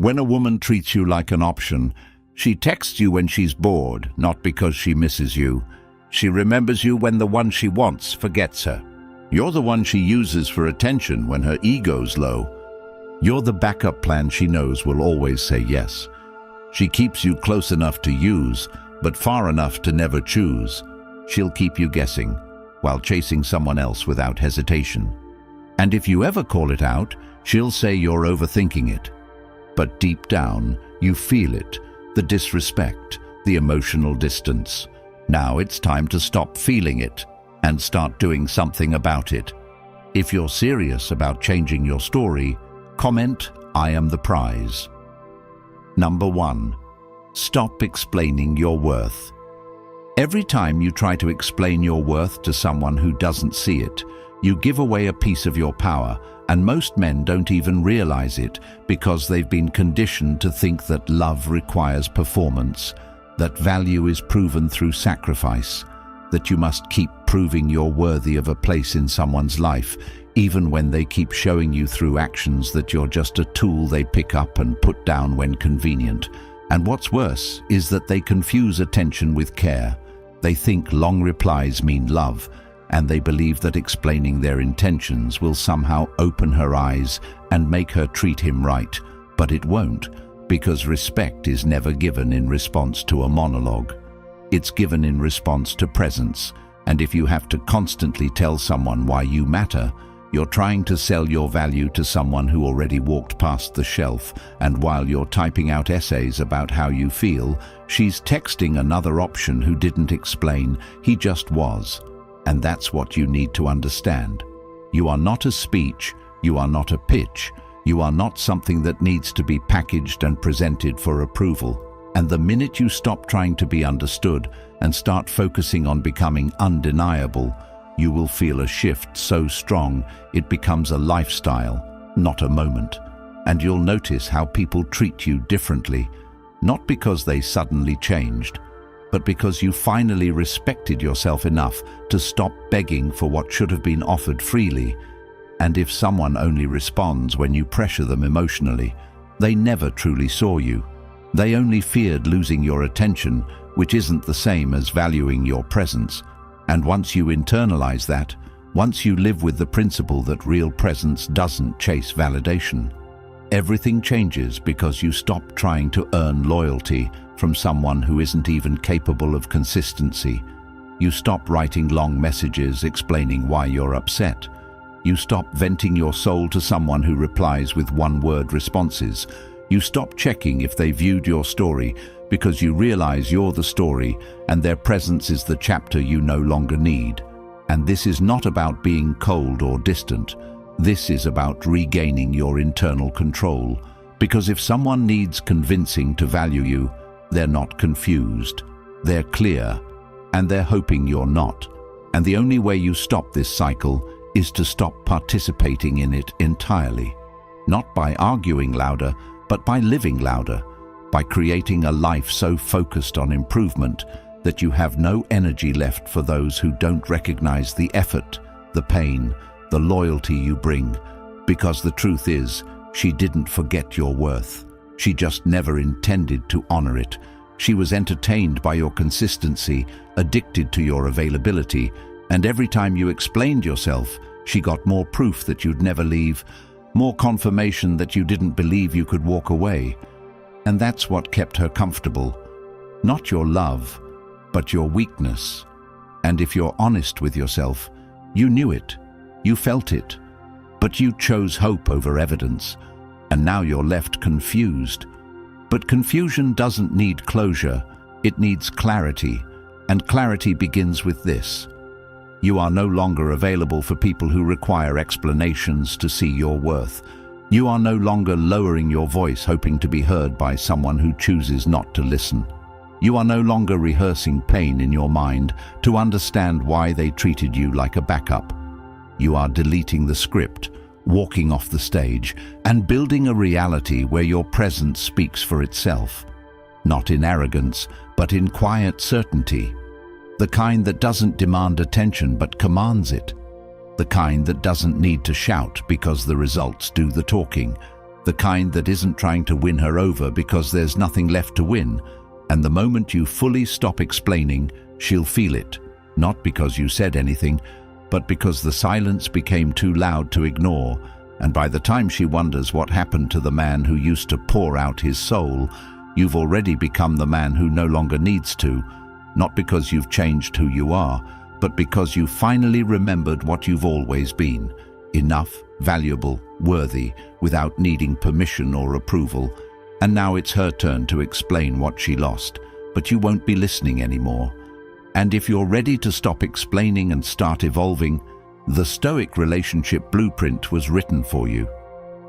When a woman treats you like an option, she texts you when she's bored, not because she misses you. She remembers you when the one she wants forgets her. You're the one she uses for attention when her ego's low. You're the backup plan she knows will always say yes. She keeps you close enough to use, but far enough to never choose. She'll keep you guessing, while chasing someone else without hesitation. And if you ever call it out, she'll say you're overthinking it. But deep down, you feel it, the disrespect, the emotional distance. Now it's time to stop feeling it and start doing something about it. If you're serious about changing your story, comment, "I am the prize." Number 1. Stop explaining your worth. Every time you try to explain your worth to someone who doesn't see it, you give away a piece of your power, and most men don't even realize it because they've been conditioned to think that love requires performance, that value is proven through sacrifice, that you must keep proving you're worthy of a place in someone's life, even when they keep showing you through actions that you're just a tool they pick up and put down when convenient. And what's worse is that they confuse attention with care. They think long replies mean love, and they believe that explaining their intentions will somehow open her eyes and make her treat him right. But it won't, because respect is never given in response to a monologue. It's given in response to presence, and if you have to constantly tell someone why you matter, you're trying to sell your value to someone who already walked past the shelf, and while you're typing out essays about how you feel, she's texting another option who didn't explain, he just was. And that's what you need to understand. You are not a speech, you are not a pitch, you are not something that needs to be packaged and presented for approval. And the minute you stop trying to be understood and start focusing on becoming undeniable, you will feel a shift so strong it becomes a lifestyle, not a moment. And you'll notice how people treat you differently, not because they suddenly changed, but because you finally respected yourself enough to stop begging for what should have been offered freely. And if someone only responds when you pressure them emotionally, they never truly saw you. They only feared losing your attention, which isn't the same as valuing your presence. And once you internalize that, once you live with the principle that real presence doesn't chase validation, everything changes because you stop trying to earn loyalty from someone who isn't even capable of consistency. You stop writing long messages explaining why you're upset. You stop venting your soul to someone who replies with one-word responses. You stop checking if they viewed your story because you realize you're the story and their presence is the chapter you no longer need. And this is not about being cold or distant. This is about regaining your internal control. Because if someone needs convincing to value you, they're not confused. They're clear, and they're hoping you're not. And the only way you stop this cycle is to stop participating in it entirely. Not by arguing louder, but by living louder. By creating a life so focused on improvement that you have no energy left for those who don't recognize the effort, the pain, the loyalty you bring. Because the truth is, she didn't forget your worth. She just never intended to honor it. She was entertained by your consistency, addicted to your availability, and every time you explained yourself, she got more proof that you'd never leave, more confirmation that you didn't believe you could walk away. And that's what kept her comfortable. Not your love, but your weakness. And if you're honest with yourself, you knew it, you felt it, but you chose hope over evidence, and now you're left confused. But confusion doesn't need closure, it needs clarity, and clarity begins with this. You are no longer available for people who require explanations to see your worth. You are no longer lowering your voice hoping to be heard by someone who chooses not to listen. You are no longer rehearsing pain in your mind to understand why they treated you like a backup. You are deleting the script, walking off the stage, and building a reality where your presence speaks for itself. Not in arrogance, but in quiet certainty. The kind that doesn't demand attention but commands it. The kind that doesn't need to shout because the results do the talking. the kind that isn't trying to win her over because there's nothing left to win. And the moment you fully stop explaining, she'll feel it, not because you said anything, but because the silence became too loud to ignore. And by the time she wonders what happened to the man who used to pour out his soul, you've already become the man who no longer needs to, not because you've changed who you are, but because you finally remembered what you've always been: enough, valuable, worthy, without needing permission or approval. And now it's her turn to explain what she lost, but you won't be listening anymore. And if you're ready to stop explaining and start evolving, the Stoic relationship blueprint was written for you.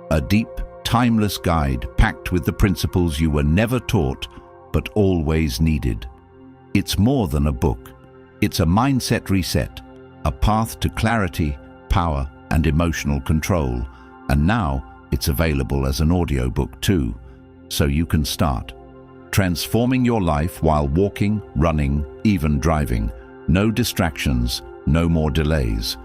A deep, timeless guide packed with the principles you were never taught, but always needed. It's more than a book. It's a mindset reset, a path to clarity, power, and emotional control. And now it's available as an audiobook too, so you can start transforming your life while walking, running, even driving. No distractions, no more delays.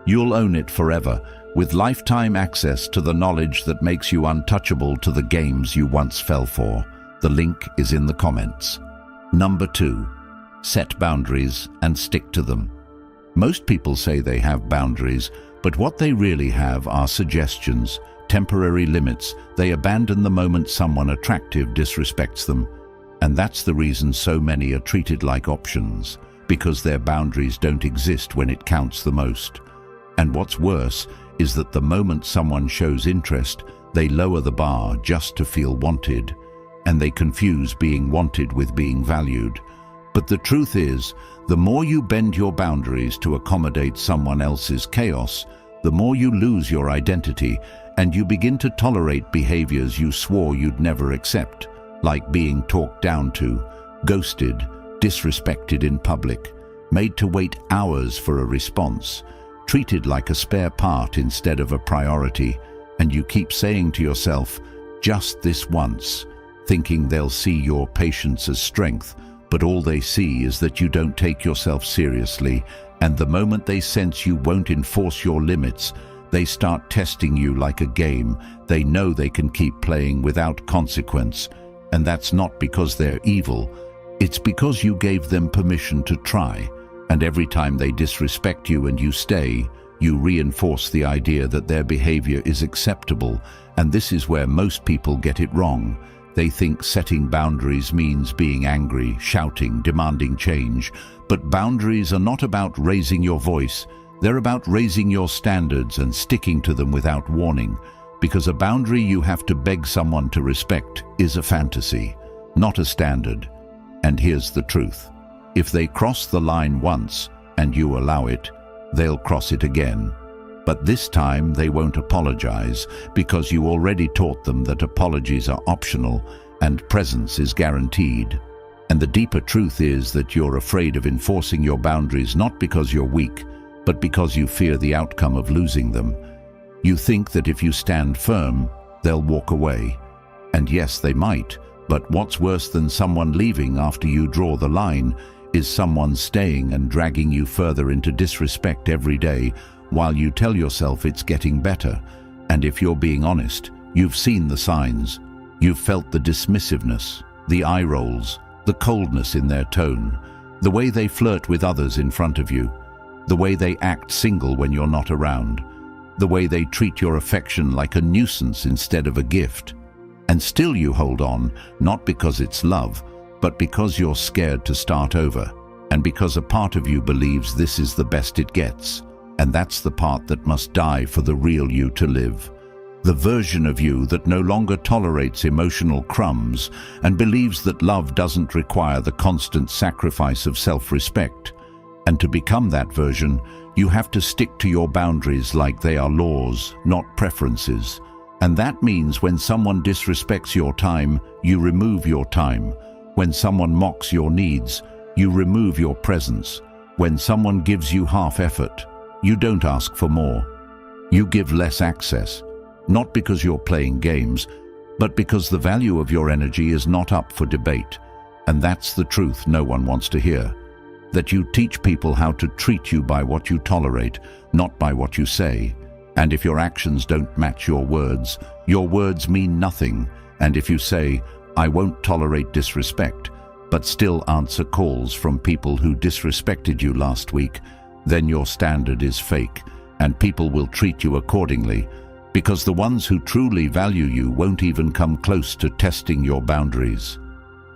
You'll own it forever, with lifetime access to the knowledge that makes you untouchable to the games you once fell for. The link is in the comments. Number 2, set boundaries and stick to them. Most people say they have boundaries, but what they really have are suggestions, temporary limits they abandon the moment someone attractive disrespects them. And that's the reason so many are treated like options, because their boundaries don't exist when it counts the most. And what's worse is that the moment someone shows interest, they lower the bar just to feel wanted, and they confuse being wanted with being valued. But the truth is, the more you bend your boundaries to accommodate someone else's chaos, the more you lose your identity, and you begin to tolerate behaviors you swore you'd never accept, like being talked down to, ghosted, disrespected in public, made to wait hours for a response, treated like a spare part instead of a priority. And you keep saying to yourself, just this once, thinking they'll see your patience as strength, but all they see is that you don't take yourself seriously. And the moment they sense you won't enforce your limits, they start testing you like a game they know they can keep playing without consequence. And that's not because they're evil, it's because you gave them permission to try. And every time they disrespect you and you stay, you reinforce the idea that their behavior is acceptable. And this is where most people get it wrong. They think setting boundaries means being angry, shouting, demanding change. But boundaries are not about raising your voice. They're about raising your standards and sticking to them without warning. Because a boundary you have to beg someone to respect is a fantasy, not a standard. And here's the truth. If they cross the line once and you allow it, they'll cross it again. But this time they won't apologize, because you already taught them that apologies are optional and presence is guaranteed. And the deeper truth is that you're afraid of enforcing your boundaries not because you're weak, but because you fear the outcome of losing them. You think that if you stand firm, they'll walk away. And yes, they might, but what's worse than someone leaving after you draw the line is someone staying and dragging you further into disrespect every day, while you tell yourself it's getting better. And if you're being honest, you've seen the signs. You've felt the dismissiveness, the eye rolls, the coldness in their tone, the way they flirt with others in front of you, the way they act single when you're not around, the way they treat your affection like a nuisance instead of a gift. And still you hold on, not because it's love, but because you're scared to start over, and because a part of you believes this is the best it gets. And that's the part that must die for the real you to live. The version of you that no longer tolerates emotional crumbs and believes that love doesn't require the constant sacrifice of self-respect. And to become that version, you have to stick to your boundaries like they are laws, not preferences. And that means when someone disrespects your time, you remove your time. When someone mocks your needs, you remove your presence. When someone gives you half effort, you don't ask for more. You give less access, not because you're playing games, but because the value of your energy is not up for debate. And that's the truth no one wants to hear. That you teach people how to treat you by what you tolerate, not by what you say. And if your actions don't match your words, Your words mean nothing, and if you say, "I won't tolerate disrespect," but still answer calls from people who disrespected you last week, then your standard is fake, and people will treat you accordingly, because the ones who truly value you won't even come close to testing your boundaries.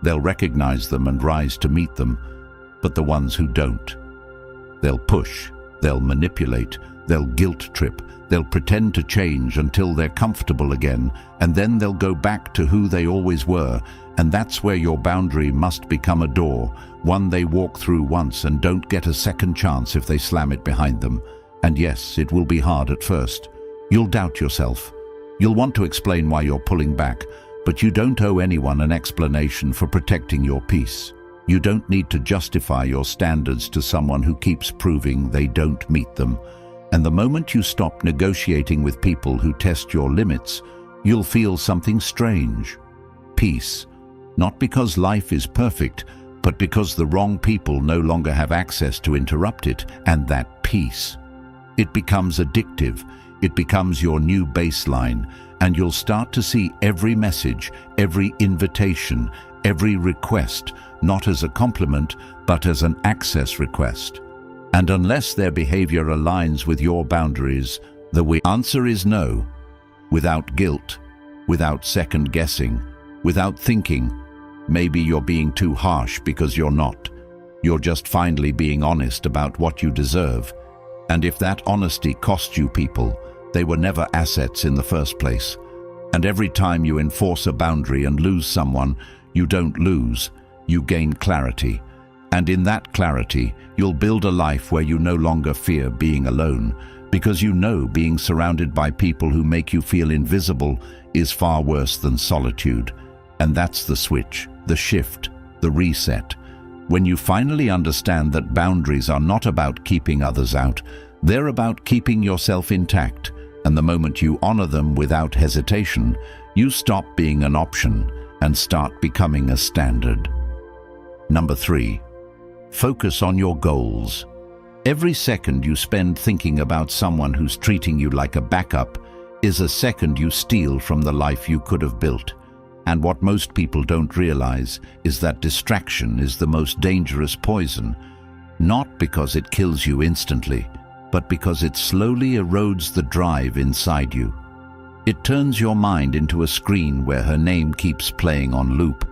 They'll recognize them and rise to meet them, but the ones who don't, they'll push, they'll manipulate, they'll guilt trip, they'll pretend to change until they're comfortable again, and then they'll go back to who they always were, and that's where your boundary must become a door, one they walk through once and don't get a second chance if they slam it behind them. And yes, it will be hard at first. You'll doubt yourself. You'll want to explain why you're pulling back, but you don't owe anyone an explanation for protecting your peace. You don't need to justify your standards to someone who keeps proving they don't meet them. And the moment you stop negotiating with people who test your limits, you'll feel something strange. Peace. Not because life is perfect, but because the wrong people no longer have access to interrupt it, and that peace. It becomes addictive. It becomes your new baseline, and you'll start to see every message, every invitation, every request, not as a compliment, but as an access request. And unless their behavior aligns with your boundaries, the answer is no. Without guilt, without second guessing, without thinking, maybe you're being too harsh because you're not. You're just finally being honest about what you deserve. And if that honesty cost you people, they were never assets in the first place. And every time you enforce a boundary and lose someone, you don't lose, you gain clarity. And in that clarity, you'll build a life where you no longer fear being alone, because you know being surrounded by people who make you feel invisible is far worse than solitude. And that's the switch, the shift, the reset. When you finally understand that boundaries are not about keeping others out, they're about keeping yourself intact. And the moment you honor them without hesitation, you stop being an option and start becoming a standard. Number 3. Focus on your goals. Every second you spend thinking about someone who's treating you like a backup is a second you steal from the life you could have built. And what most people don't realize is that distraction is the most dangerous poison, not because it kills you instantly, but because it slowly erodes the drive inside you. It turns your mind into a screen where her name keeps playing on loop,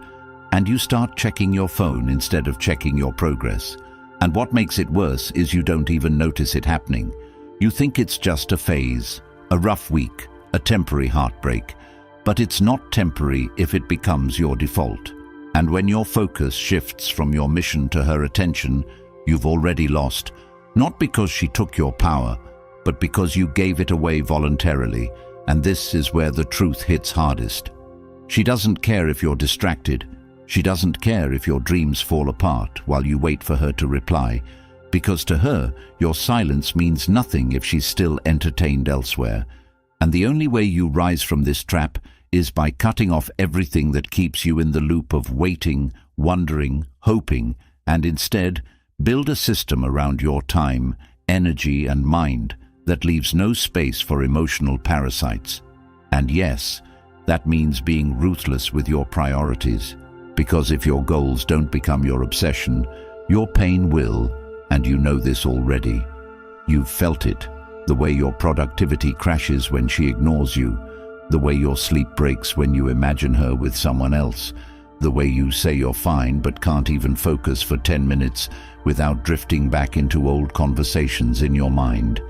and you start checking your phone instead of checking your progress. And what makes it worse is you don't even notice it happening. You think it's just a phase, a rough week, a temporary heartbreak. But it's not temporary if it becomes your default. And when your focus shifts from your mission to her attention, you've already lost, not because she took your power, but because you gave it away voluntarily. And this is where the truth hits hardest. She doesn't care if you're distracted. She doesn't care if your dreams fall apart while you wait for her to reply, because to her, your silence means nothing if she's still entertained elsewhere. And the only way you rise from this trap is by cutting off everything that keeps you in the loop of waiting, wondering, hoping, and instead build a system around your time, energy, and mind that leaves no space for emotional parasites. And yes, that means being ruthless with your priorities, because if your goals don't become your obsession, your pain will, and you know this already. You've felt it, the way your productivity crashes when she ignores you, the way your sleep breaks when you imagine her with someone else, the way you say you're fine but can't even focus for 10 minutes without drifting back into old conversations in your mind.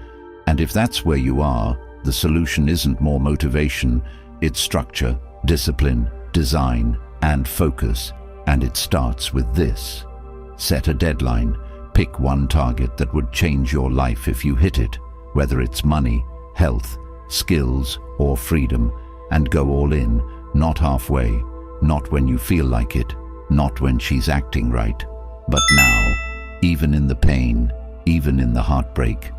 And if that's where you are, the solution isn't more motivation, it's structure, discipline, design, and focus. And it starts with this. Set a deadline. Pick one target that would change your life if you hit it, whether it's money, health, skills, or freedom, and go all in, not halfway, not when you feel like it, not when she's acting right, but now, even in the pain, even in the heartbreak.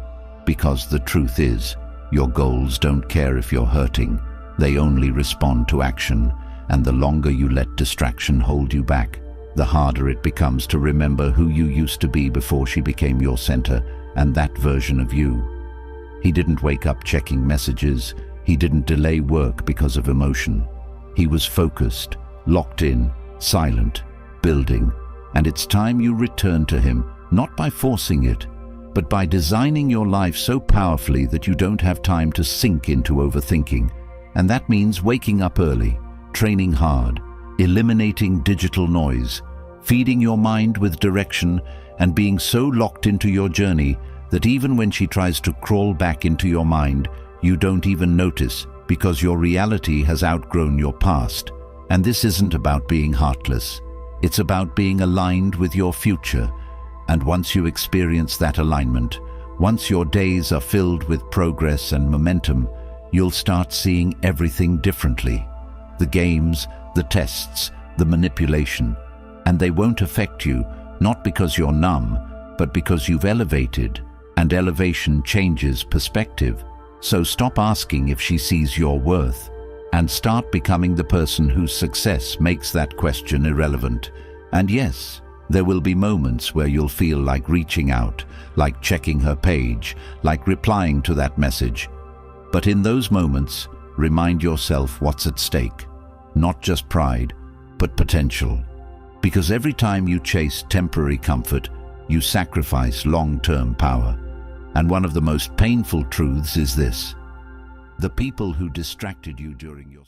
Because the truth is, your goals don't care if you're hurting, they only respond to action, and the longer you let distraction hold you back, the harder it becomes to remember who you used to be before she became your center, and that version of you. He didn't wake up checking messages, He didn't delay work because of emotion. He was focused, locked in, silent, building. And it's time you return to him, not by forcing it, but by designing your life so powerfully that you don't have time to sink into overthinking. And that means waking up early, training hard, eliminating digital noise, feeding your mind with direction, and being so locked into your journey that even when she tries to crawl back into your mind, you don't even notice because your reality has outgrown your past. And this isn't about being heartless. It's about being aligned with your future. And once you experience that alignment, once your days are filled with progress and momentum, you'll start seeing everything differently. The games, the tests, the manipulation. And they won't affect you, not because you're numb, but because you've elevated. And elevation changes perspective. So stop asking if she sees your worth, and start becoming the person whose success makes that question irrelevant. And yes, there will be moments where you'll feel like reaching out, like checking her page, like replying to that message. But in those moments, remind yourself what's at stake. Not just pride, but potential. Because every time you chase temporary comfort, you sacrifice long-term power. And one of the most painful truths is this: the people who distracted you during your